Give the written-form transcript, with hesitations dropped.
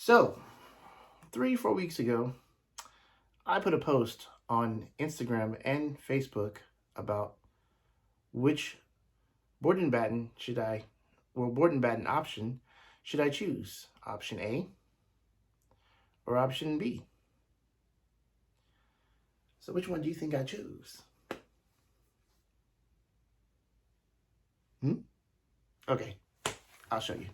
So, 3, 4 weeks ago, I put a post on Instagram and Facebook about which board and batten board and batten option should I choose? Option A or option B? So, which one do you think I choose? Okay, I'll show you.